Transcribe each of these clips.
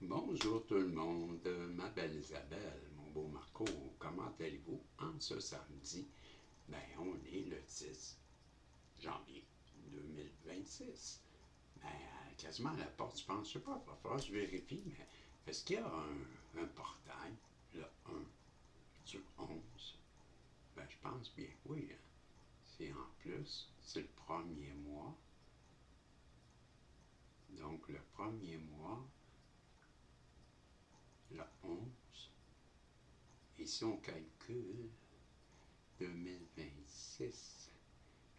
Bonjour tout le monde, ma belle Isabelle, mon beau Marco, comment allez-vous en ce samedi? On est le 10 janvier 2026. Quasiment à la porte, je pense, je sais pas, il va falloir que je vérifie, mais est-ce qu'il y a un portail, le 1 du 11? Je pense bien, oui, hein. C'est en plus, c'est le premier mois. Donc, le premier mois, le 11. Et si on calcule 2026,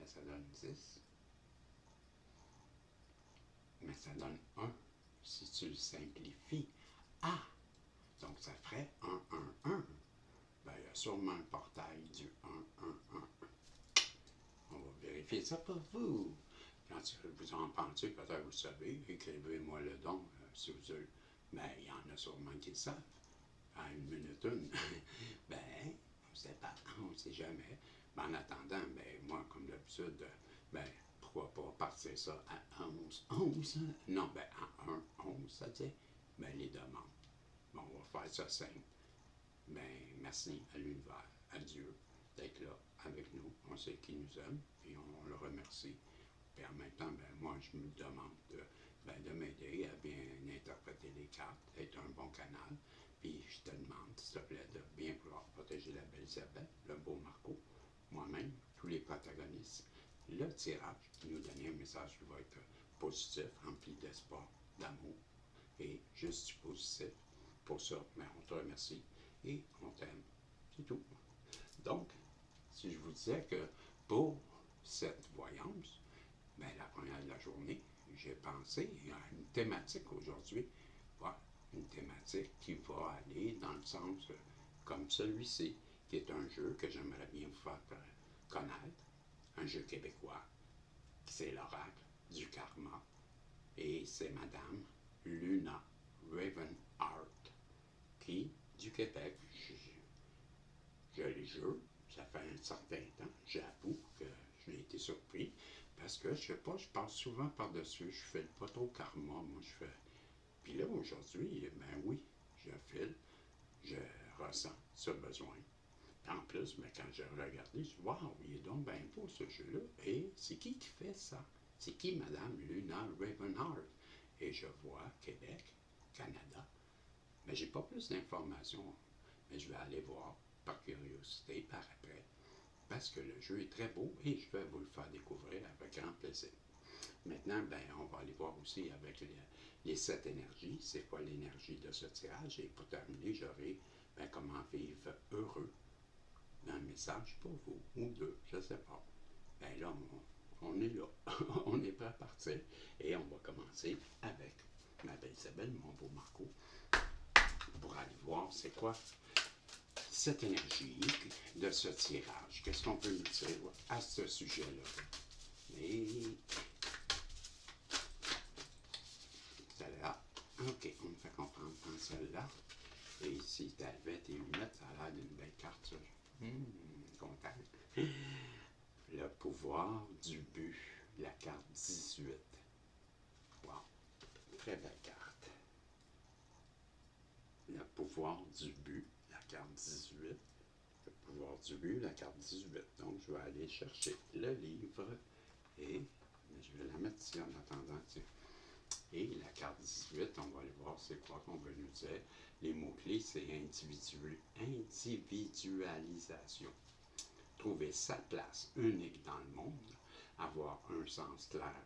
ça donne 10. Mais ça donne 1 si tu le simplifies. Ah! Donc ça ferait 1, 1, 1. Il y a sûrement un portail du 1, 1, 1. On va vérifier ça pour vous. Quand vous en pensez, peut-être vous savez, écrivez-moi le don si vous avez. Il y en a sûrement qui le savent. À une minute une. On ne sait pas, on ne sait jamais. Mais en attendant, moi, comme d'habitude, pourquoi pas partir ça à 11, 11? Non, à 1, 11, ça dit. Les demandes. Bon, on va faire ça simple. Merci à l'univers, à Dieu, d'être là avec nous. On sait qu'il nous aime et on le remercie. Puis en même temps, moi, je me demande de m'aider à bien interpréter les cartes, d'être un bon canal. Puis je te demande, s'il te plaît, de bien vouloir protéger la belle Isabelle, le beau Marco, moi-même, tous les protagonistes. Le tirage nous donner un message qui va être positif, rempli d'espoir, d'amour et juste du positif. Pour ça, on te remercie et on t'aime. C'est tout. Donc, si je vous disais que pour cette voyance, la première de la journée, j'ai pensé à une thématique aujourd'hui. Voilà, une thématique qui va aller dans le sens comme celui-ci, qui est un jeu que j'aimerais bien vous faire connaître. Un jeu québécois, c'est l'oracle du karma. Et c'est Madame Luna Ravenheart, qui, du Québec, je les jeu, ça fait un certain temps, j'avoue que j'ai été surpris, parce que, je sais pas, je passe souvent par-dessus, je file pas trop karma, moi je fais. Puis là, aujourd'hui, oui, je file, je ressens ce besoin. En plus, quand j'ai regardé, je dis, waouh, il est donc bien beau ce jeu-là. Et c'est qui fait ça? C'est qui Madame Luna Ravenheart? Et je vois Québec, Canada. Mais j'ai pas plus d'informations. Mais je vais aller voir par curiosité, par après. Parce que le jeu est très beau et je vais vous le faire découvrir avec grand plaisir. Maintenant, on va aller voir aussi avec les 7 énergies. C'est quoi l'énergie de ce tirage? Et pour terminer, j'aurai comment vivre heureux. Un message pour vous, ou deux, je ne sais pas. Là, on est là. On est prêt à partir. Et on va commencer avec ma belle Isabelle, mon beau Marco, pour aller voir c'est quoi cette énergie de ce tirage. Qu'est-ce qu'on peut nous dire à ce sujet-là? Et celle-là, ok, on me fait comprendre dans celle-là. Et ici, tu avais tes lunettes, ça a l'air d'une belle carte, ça. Content. Le pouvoir du but, la carte 18. Wow, très belle carte. Le pouvoir du but, la carte 18. Le pouvoir du but, la carte 18. Donc, je vais aller chercher le livre et je vais la mettre ici en attendant. Et la carte 18, on va aller voir c'est quoi qu'on veut nous dire. Les mots-clés, c'est individualisation. Trouver sa place unique dans le monde, avoir un sens clair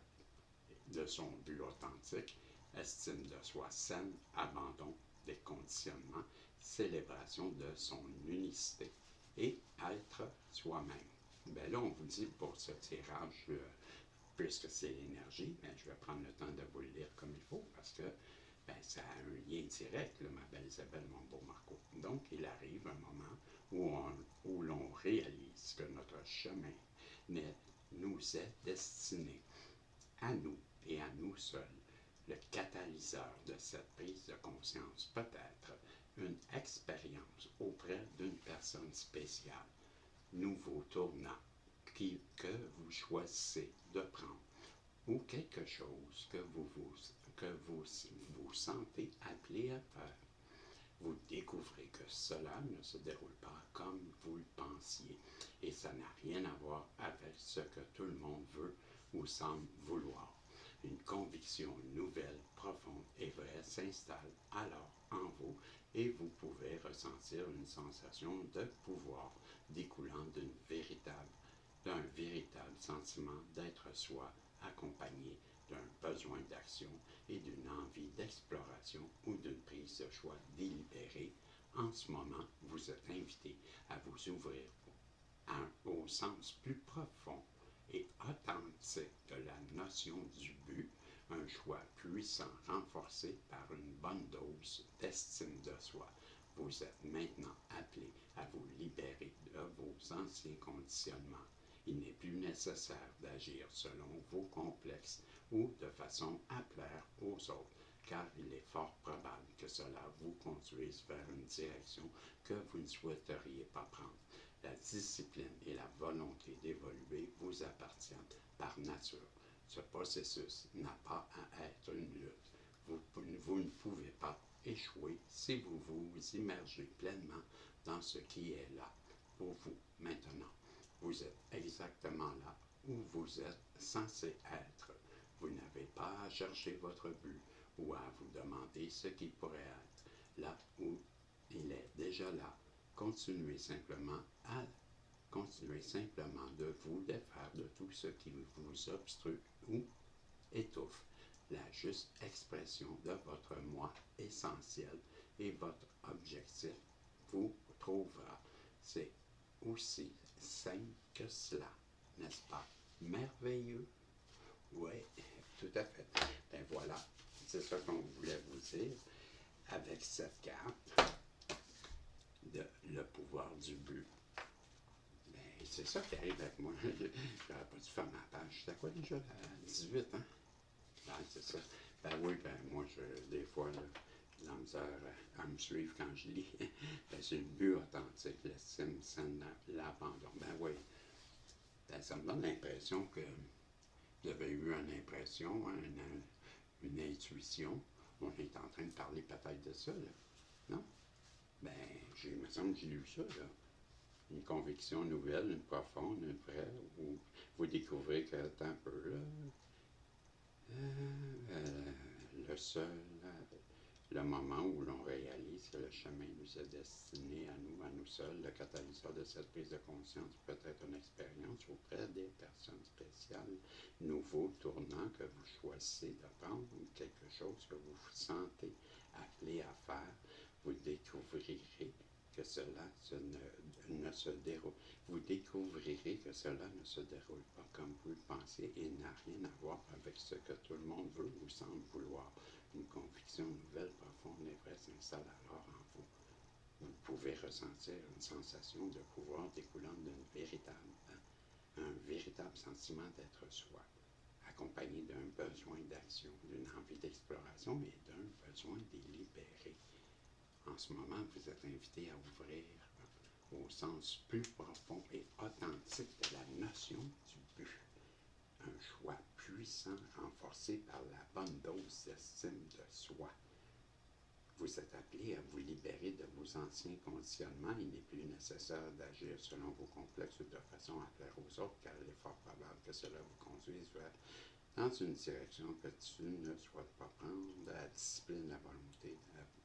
de son but authentique, estime de soi saine, abandon des conditionnements, célébration de son unicité et être soi-même. Là, on vous dit pour ce tirage, puisque c'est l'énergie, je vais prendre le temps de vous le lire comme il faut parce que ça a un lien direct, là, ma belle Isabelle, mon beau Marco. Donc, il arrive un moment où l'on réalise que notre chemin nous est destiné à nous et à nous seuls. Le catalyseur de cette prise de conscience peut être une expérience auprès d'une personne spéciale, nouveau tournant que vous choisissez de prendre ou quelque chose que vous sentez appelé à faire, vous découvrez que cela ne se déroule pas comme vous le pensiez et ça n'a rien à voir avec ce que tout le monde veut ou semble vouloir. Une conviction nouvelle, profonde et vraie s'installe alors en vous et vous pouvez ressentir une sensation de pouvoir découlant d'un véritable sentiment d'être soi, accompagné d'un besoin d'action et d'une envie d'exploration ou d'une prise de choix délibérée. En ce moment, vous êtes invité à vous ouvrir au sens plus profond et authentique de la notion du but, un choix puissant renforcé par une bonne dose d'estime de soi. Vous êtes maintenant appelé à vous libérer de vos anciens conditionnements. Il n'est plus nécessaire d'agir selon vos complexes ou de façon à plaire aux autres, car il est fort probable que cela vous conduise vers une direction que vous ne souhaiteriez pas prendre. La discipline et la volonté d'évoluer vous appartiennent par nature. Ce processus n'a pas à être une lutte. Vous ne pouvez pas échouer si vous vous immergez pleinement dans ce qui est là pour vous maintenant. Vous êtes exactement là où vous êtes censé être. Vous n'avez pas à chercher votre but ou à vous demander ce qui pourrait être. Là où il est déjà là, continuez simplement de vous défaire de tout ce qui vous obstrue ou étouffe la juste expression de votre moi essentiel et votre objectif vous trouvera. C'est aussi simple que cela, n'est-ce pas? Merveilleux? Oui, tout à fait. Ben voilà, c'est ça qu'on voulait vous dire avec cette carte de le pouvoir du but. Ben, c'est ça qui arrive avec moi. J'aurais pas dû faire ma page. C'était quoi déjà? 18, hein? Ben, c'est ça. Ben oui, ben moi, des fois, là, j'ai la misère à me suivre quand je lis. Ben, c'est le but authentique, l'estime saine, l'abandon. Ben oui. Ben, ça me donne l'impression que vous avez eu une impression, hein, une intuition. On est en train de parler peut-être de ça, là. Non? Ben, il me semble que j'ai lu ça, là. Une conviction nouvelle, une profonde, une vraie, où vous découvrez que, attends un peu, là, le moment où l'on réalise que le chemin nous est destiné à nous seuls, le catalyseur de cette prise de conscience peut être une expérience auprès des personnes spéciales, nouveau tournant que vous choisissez de prendre ou quelque chose que vous vous sentez appelé à faire. Vous découvrirez que cela ne se déroule. Vous découvrirez que cela ne se déroule pas comme vous le pensez et n'a rien à voir avec ce que tout le monde veut ou semble vouloir. Une conviction nouvelle, profonde et vraie s'installe alors en vous. Vous pouvez ressentir une sensation de pouvoir découlant un véritable sentiment d'être soi, accompagné d'un besoin d'action, d'une envie d'exploration et d'un besoin délibéré. En ce moment, vous êtes invité à ouvrir au sens plus profond et authentique de la notion du but. Un choix puissant renforcé par la bonne dose d'estime de soi. Vous êtes appelé à vous libérer de vos anciens conditionnements. Il n'est plus nécessaire d'agir selon vos complexes ou de façon à plaire aux autres, car il est fort probable que cela vous conduise dans une direction que tu ne souhaites pas prendre. La discipline, la volonté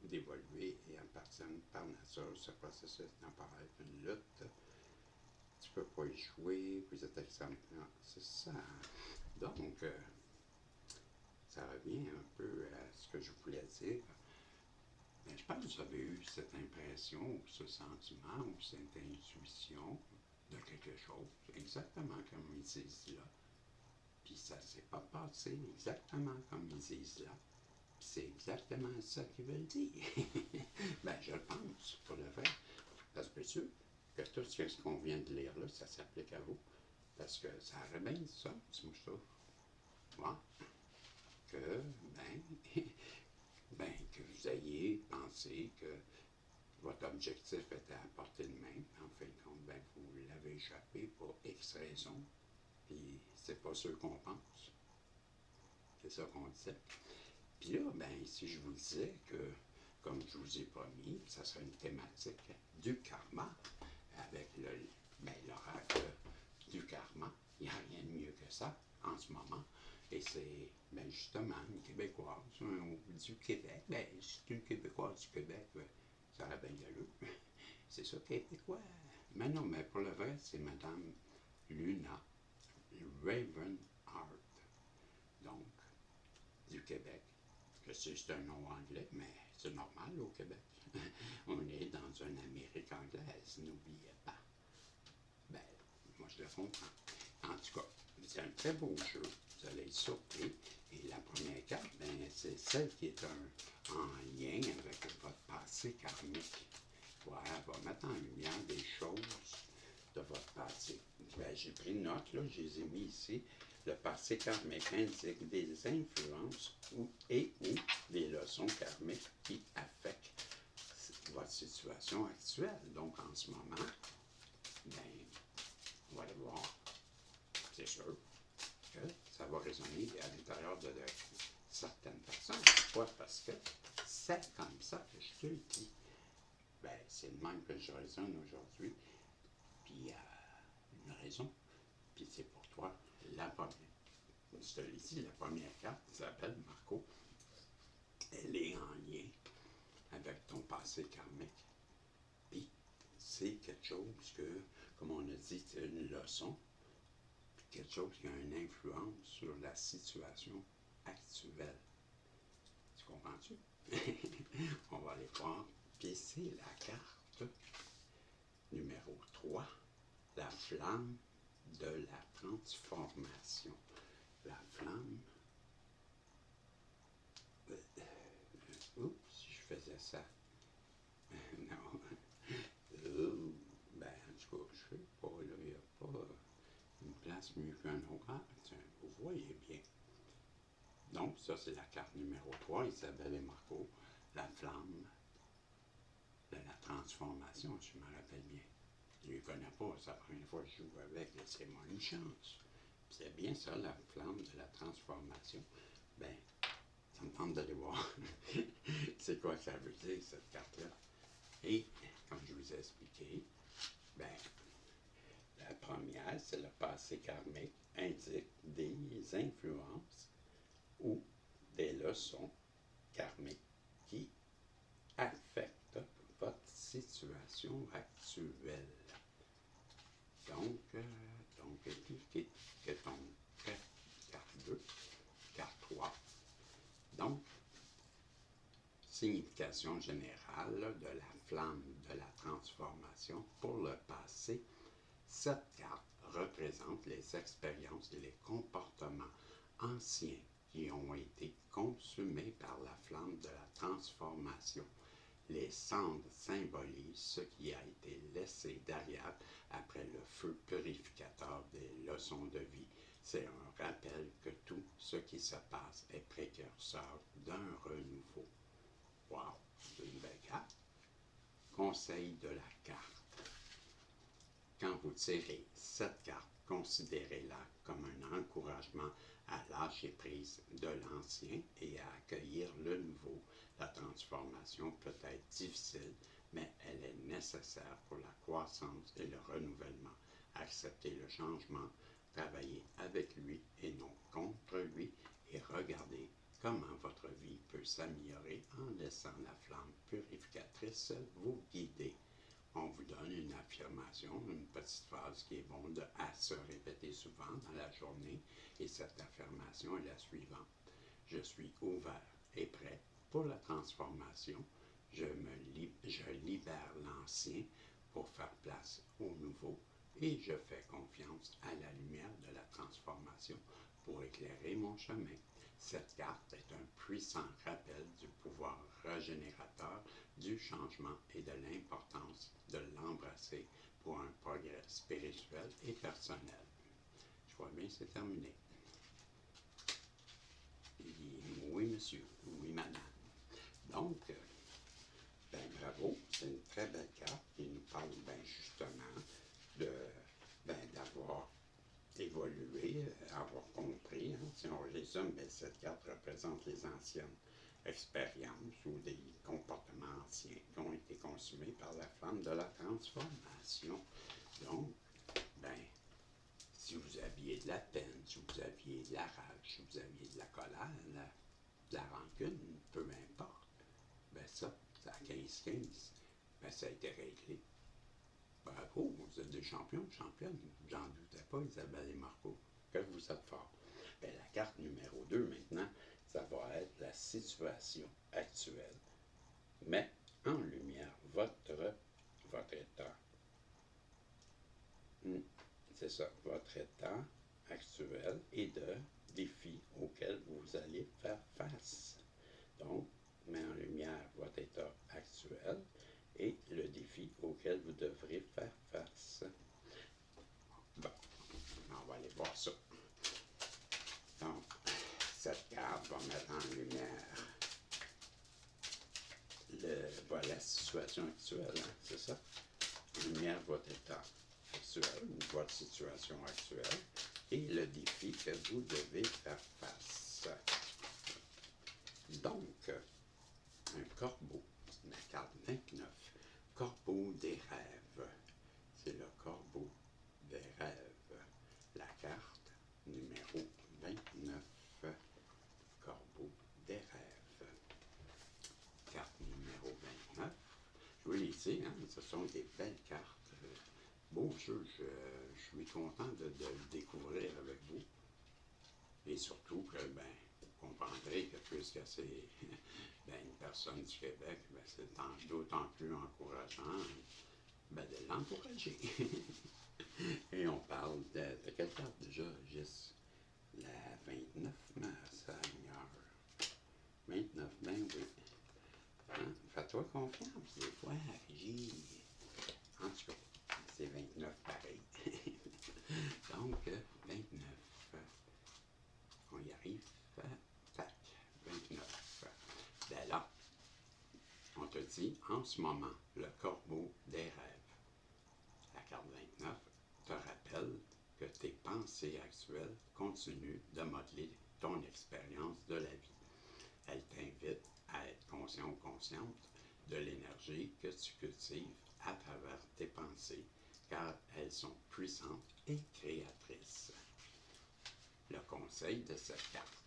d'évoluer et appartiennent par nature. Ce processus n'a pas à être une lutte. Tu ne peux pas échouer, vous êtes extrêmement... C'est ça. Donc, ça revient un peu à ce que je voulais dire. Mais je pense que vous avez eu cette impression, ou ce sentiment, ou cette intuition de quelque chose, exactement comme ils disent là. Puis ça ne s'est pas passé exactement comme ils disent là. Puis c'est exactement ça qu'ils veulent dire. Ben, je le pense, pour le vrai. Ça se peut-tu que tout ce qu'on vient de lire là, ça s'applique à vous? Parce que ça aurait bien du sens, moi, je trouve. Ouais. Que, que vous ayez pensé que votre objectif était à portée de main. En fin de compte, vous l'avez échappé pour X raisons. Puis c'est pas ce qu'on pense. C'est ça qu'on disait. Puis là, ben, si je vous disais que, comme je vous ai promis, ça serait une thématique du karma, avec l'oracle du karma. Il n'y a rien de mieux que ça en ce moment. Et c'est ben, justement une Québécoise du Québec. Ben, c'est une Québécoise du Québec, ça a bien gueuleux. C'est ça, Québécois. Mais non, mais pour le vrai, c'est Madame Luna Ravenheart, donc du Québec. Je sais que c'est un nom anglais, mais c'est normal au Québec. On est dans une Amérique anglaise, n'oubliez pas. Ben, moi je le comprends. En tout cas, c'est un très beau jeu. Vous allez être surpris. Et la première carte, ben, c'est celle qui est en lien avec votre passé karmique. Voilà, elle va mettre en lumière des choses de votre passé. Ben, j'ai pris une note, là, je les ai mis ici. Le passé karmique indique des influences ou des leçons karmiques qui affectent votre situation actuelle. Donc, en ce moment, ben, on va aller voir. C'est sûr que ça va résonner à l'intérieur de certaines personnes. Pourquoi? Parce que c'est comme ça que je te le dis. Ben, c'est le même que je résonne aujourd'hui. Puis, il y a une raison. Puis, c'est pour toi la première. Je te l'ai dit, la première carte s'appelle Marco. Elle est en lien avec ton passé karmique. Puis, c'est quelque chose que, comme on a dit, c'est une leçon. Puis, quelque chose qui a une influence sur la situation actuelle. Tu comprends-tu? On va aller voir. Puis, c'est la carte numéro 3, la flamme de la transformation. La flamme. Oups, si je faisais ça. Non. Ben, en tout cas, je sais pas, là, il n'y a pas une place mieux qu'un autre. Vous voyez bien. Donc, ça, c'est la carte numéro 3, Isabelle et Marco. La flamme de la transformation, je me rappelle bien. Je ne les connais pas, c'est la première fois que je joue avec, laissez-moi une chance. C'est bien ça, la flamme de la transformation. Ben, ça me tente d'aller voir c'est quoi que ça veut dire, cette carte-là. Et, comme je vous ai expliqué, ben, la première, c'est le passé karmique, indique des influences ou des leçons karmiques qui affectent votre situation actuelle. Donc que ton carte 2, carte 3. Donc, signification générale de la flamme de la transformation pour le passé. Cette carte représente les expériences et les comportements anciens qui ont été consumés par la flamme de la transformation. Les cendres symbolisent ce qui a été laissé derrière après le feu purificateur des leçons de vie. C'est un rappel que tout ce qui se passe est précurseur d'un renouveau. Wow, c'est une belle carte. Conseil de la carte. Quand vous tirez cette carte, considérez-la comme un encouragement à lâcher prise de l'ancien et à accueillir le nouveau. La transformation peut être difficile, mais elle est nécessaire pour la croissance et le renouvellement. Acceptez le changement, travaillez avec lui et non contre lui, et regardez comment votre vie peut s'améliorer en laissant la flamme purificatrice vous guider. On vous donne une affirmation, une petite phrase qui est bonne à se répéter souvent dans la journée, et cette affirmation est la suivante. Je suis ouvert et prêt pour la transformation. Je libère l'ancien pour faire place au nouveau et je fais confiance à la lumière de la transformation pour éclairer mon chemin. Cette carte est un puissant rappel du pouvoir régénérateur du changement et de l'importance de l'embrasser pour un progrès spirituel et personnel. Je crois bien que c'est terminé. Oui, monsieur. Oui, madame. Donc, ben bravo, c'est une très belle carte qui nous parle ben justement de d'avoir évolué, avoir compris. Hein. Si on résume, bien, cette carte représente les anciennes expériences ou des comportements anciens qui ont été consumés par la flamme de la transformation. Donc, ben, si vous aviez de la peine, si vous aviez de la rage, si vous aviez de la colère, de la rancune, peu importe, ben ça à 15-15, ben ça a été réglé. Bravo, vous êtes des champions, championnes. J'en doutais pas, Isabelle et Marco, que vous êtes forts. Ben, la carte numéro 2 maintenant, ça va être la situation actuelle. Met en lumière votre état. C'est ça, votre état actuel et de défis auxquels vous allez faire face. Donc, met en lumière votre état actuel et le défi auquel vous devrez faire face. Bon, on va aller voir ça. Donc, cette carte va mettre en lumière la situation actuelle, hein, c'est ça? Lumière votre état actuel, votre situation actuelle et le défi que vous devez faire face. Donc, un corbeau, la carte 29, corbeau des rêves. C'est le corbeau des rêves. La carte numéro 29, corbeau des rêves. Carte numéro 29. Je vous l'ai dit, hein, ce sont des belles cartes. Beau jeu, je suis content de le découvrir avec vous. Et surtout que, ben, vous comprendrez que puisque c'est ben, une personne du Québec, ben, c'est d'autant plus encourageant ben, de l'encourager. Et on parle de quelle carte déjà, Gis? La 29, ma Seigneur. 29, ben oui. Hein? Fais-toi confiance, des fois, Régie. En tout cas, c'est 29 pareil. Donc, 29. On y arrive. Tac, 29. Ben là, on te dit, en ce moment, le corbeau des rêves. La carte 29 te rappelle que tes pensées actuelles continuent de modeler ton expérience de la vie. Elle t'invite à être conscient ou consciente de l'énergie que tu cultives à travers tes pensées, car elles sont puissantes et créatrices. Le conseil de cette carte: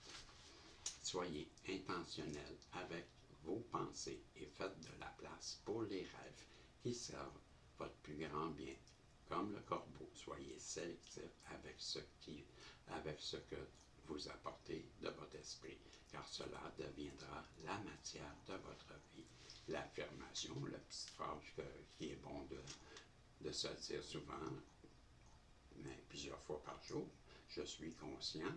soyez intentionnel avec vos pensées et faites de la place pour les rêves qui servent votre plus grand bien. Comme le corbeau, soyez sélectif avec ce que vous apportez de votre esprit, car cela deviendra la matière de votre vie. L'affirmation, la petite phrase qui est bon de se dire souvent, mais plusieurs fois par jour: je suis consciemment,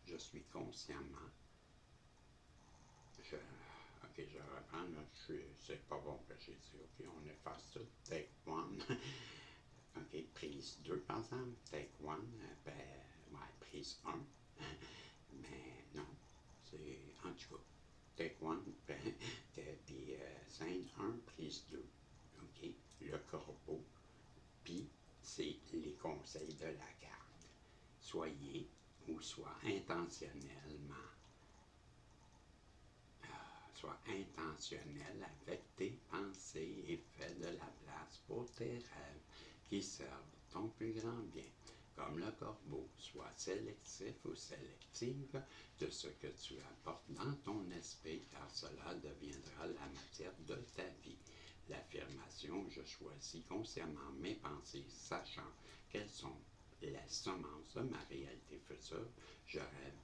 je suis consciemment. Ok, je reprends, là, c'est pas bon que j'ai dit, ok, on efface tout, take one. Ok, prise 2 par exemple, take one, ben, ouais, prise 1. Mais non, c'est en tout cas, take one, puis scène 1, prise 2. Ok, le corbeau, puis c'est les conseils de la carte. Soyez ou sois intentionnellement, sois intentionnel avec tes pensées et fais de la place pour tes rêves qui servent ton plus grand bien. Comme le corbeau, sois sélectif ou sélective de ce que tu apportes dans ton esprit, car cela deviendra la matière de ta vie. L'affirmation: je choisis consciemment mes pensées, sachant qu'elles sont la semence de ma réalité future. Je rêve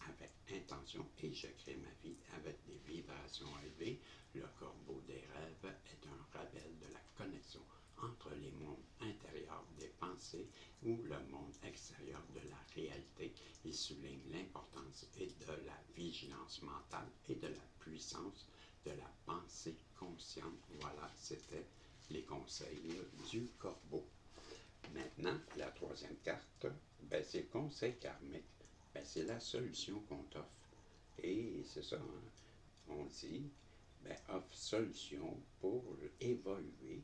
avec intention et je crée ma vie avec des vibrations élevées. Le corbeau des rêves est un rappel de la connexion entre les mondes intérieurs des pensées ou le monde extérieur de la réalité. Il souligne l'importance de la vigilance mentale et de la puissance de la pensée consciente. Voilà, c'était les conseils du corbeau. Maintenant, la troisième carte, ben, c'est le conseil karmique. Ben, c'est la solution qu'on t'offre. Et c'est ça, hein? On dit, ben, offre solution pour évoluer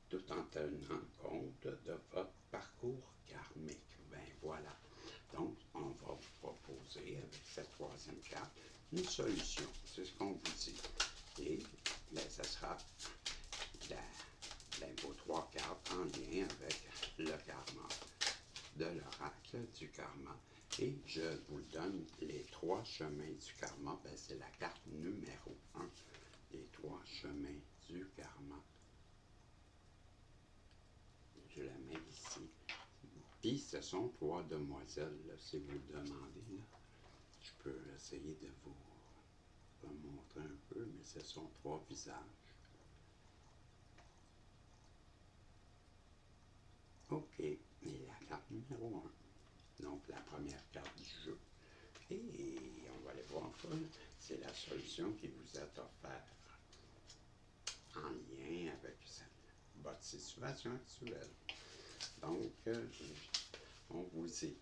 tout en tenant compte de votre parcours karmique. Ben voilà. Donc, on va vous proposer avec cette troisième carte une solution. C'est ce qu'on vous dit. Et ben, ça sera vos trois cartes en lien avec le karma, de l'oracle du karma. Et je vous donne les trois chemins du karma. Ben, c'est la carte numéro 1. Les trois chemins du karma. Je la mets ici. Puis ce sont trois demoiselles, là, si vous le demandez. Là. Je peux essayer de vous remontrer un peu, mais ce sont trois visages. OK. Et la carte numéro 1. Donc la première carte du jeu. Et on va aller voir ça. C'est la solution qui vous est offerte en lien avec votre situation actuelle. Donc, on vous dit,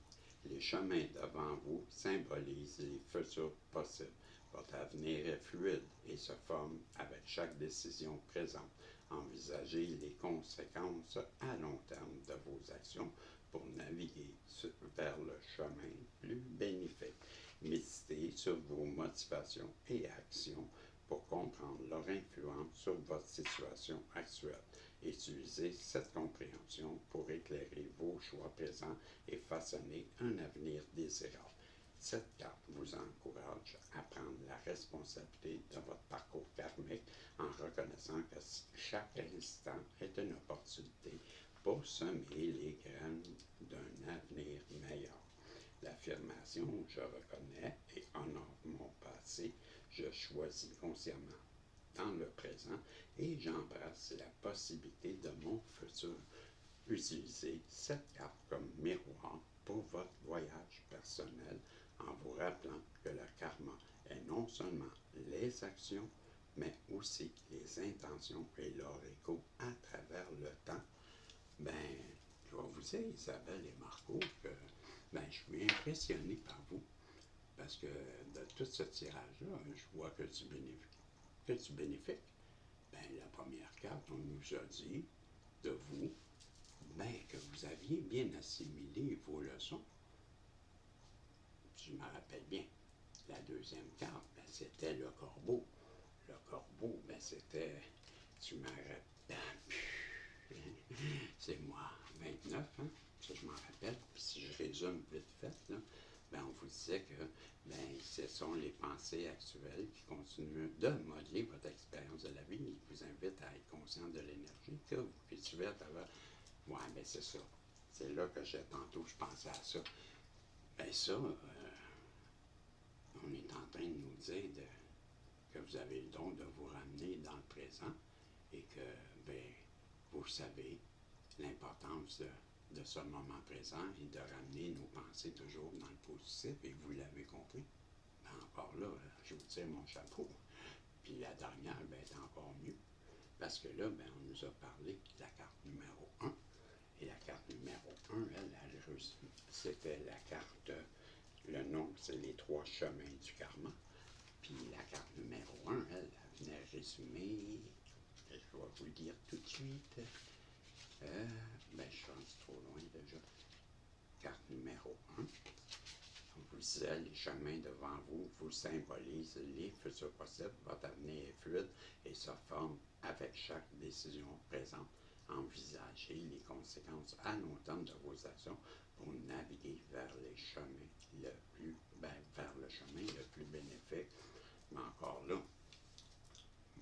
les chemins devant vous symbolisent les futurs possibles. Votre avenir est fluide et se forme avec chaque décision présente. Envisagez les conséquences à long terme de vos actions pour naviguer vers le chemin plus bénéfique. Méditez sur vos motivations et actions pour comprendre leur influence sur votre situation actuelle. Utilisez cette compréhension pour éclairer vos choix présents et façonner un avenir désirable. Cette carte vous encourage à prendre la responsabilité de votre parcours karmique en reconnaissant que chaque instant est une opportunité pour semer les graines d'un avenir meilleur. L'affirmation « je reconnais et honore mon passé, je choisis consciemment dans le présent et j'embrasse la possibilité de mon futur. » Utilisez cette carte comme miroir pour votre voyage personnel en vous rappelant que le karma est non seulement les actions, mais aussi les intentions et leur écho à travers le temps. Ben, je vais vous dire, Isabelle et Marco, que ben, je suis impressionné par vous. Parce que de tout ce tirage-là, je vois que tu bénéfiques. Ben, la première carte, on nous a dit de vous ben, que vous aviez bien assimilé vos leçons. Je me rappelle bien. La deuxième carte, ben, c'était le corbeau. Le corbeau, ben, c'était, tu me rappelles, c'est moi, 29, hein? Ça, je m'en rappelle. Puis si je résume vite fait, là, ben, on vous disait que ben, ce sont les pensées actuelles qui continuent de modeler votre expérience de la vie et qui vous invitent à être conscient de l'énergie que vous cultivez à travers. Ouais, ben c'est ça. C'est là que tantôt, je pensais à ça. Ben ça, on est en train de nous dire que vous avez le don de vous ramener dans le présent et que, ben, vous savez l'importance de ce moment présent et de ramener nos pensées toujours dans le positif, et vous l'avez compris. Ben encore là, je vous tire mon chapeau. Puis la dernière, ben, est encore mieux. Parce que là, ben, on nous a parlé de la carte numéro 1. Et la carte numéro 1, elle c'était la carte, le nom, c'est les trois chemins du karma. Puis la carte numéro 1, elle venait résumer, je vais vous le dire tout de suite. Ben, je suis rendu trop loin déjà. Carte numéro 1. On vous disait, les chemins devant vous vous symbolisent les futurs possibles. Votre avenir est fluide et se forme avec chaque décision présente. Envisagez les conséquences à long terme de vos actions pour naviguer vers les chemins vers le chemin le plus bénéfique. Mais encore là,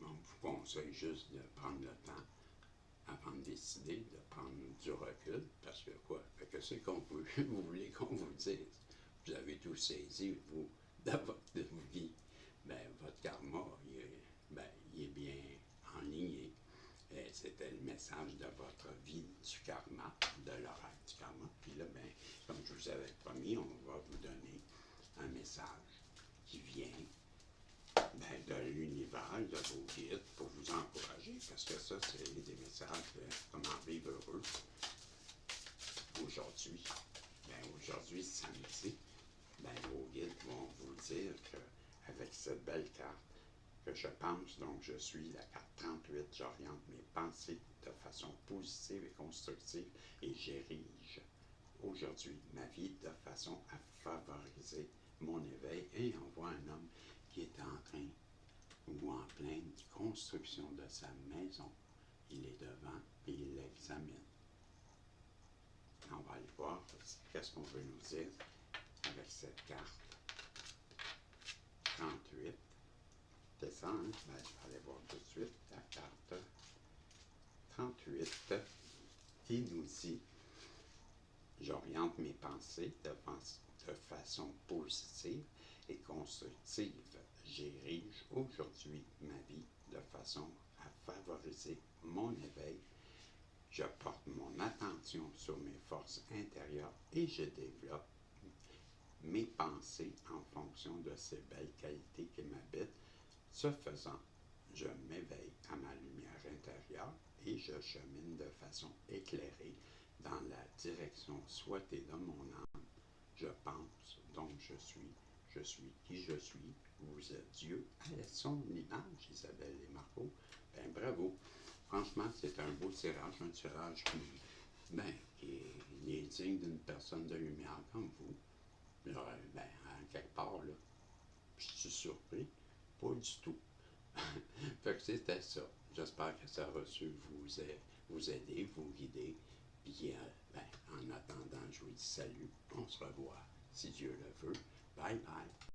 on vous conseille juste de prendre le temps avant de décider, de prendre du recul, parce que quoi? Fait que c'est qu'on vous voulez qu'on vous dise. Vous avez tout saisi, vous, dans votre vie. Ben, votre karma, il est bien enligné. C'était le message de votre vie du karma, de l'oracle du karma. Puis là, ben, comme je vous avais promis, on va vous donner un message qui vient de l'univers, de vos guides, pour vous encourager, parce que ça, c'est des messages de comment vivre heureux aujourd'hui. Aujourd'hui, samedi, vos guides vont vous dire qu'avec cette belle carte, que je pense, donc je suis. La carte 38, j'oriente mes pensées de façon positive et constructive et j'érige aujourd'hui ma vie de façon à favoriser mon éveil. Et on voit un homme qui est en train ou en pleine construction de sa maison. Il est devant et il l'examine. On va aller voir qu'est-ce qu'on veut nous dire avec cette carte 38. C'est ça, hein? Ben, je vais aller voir tout de suite la carte 38 qui nous dit j'oriente mes pensées de façon positive et constructive. J'érige aujourd'hui ma vie de façon à favoriser mon éveil. Je porte mon attention sur mes forces intérieures et je développe mes pensées en fonction de ces belles qualités qui m'habitent. Ce faisant, je m'éveille à ma lumière intérieure et je chemine de façon éclairée dans la direction souhaitée de mon âme. Je pense, donc je suis qui je suis. Vous êtes Dieu à son image, Isabelle et Marco. Ben bravo. Franchement, c'est un beau tirage, un tirage qui est digne d'une personne de lumière comme vous. Ben, en quelque part, là, je suis surpris. Pas du tout. Fait que c'était ça. J'espère que ça a reçu vous aider, vous guider. Puis, en attendant, je vous dis salut. On se revoit, si Dieu le veut. Bye bye.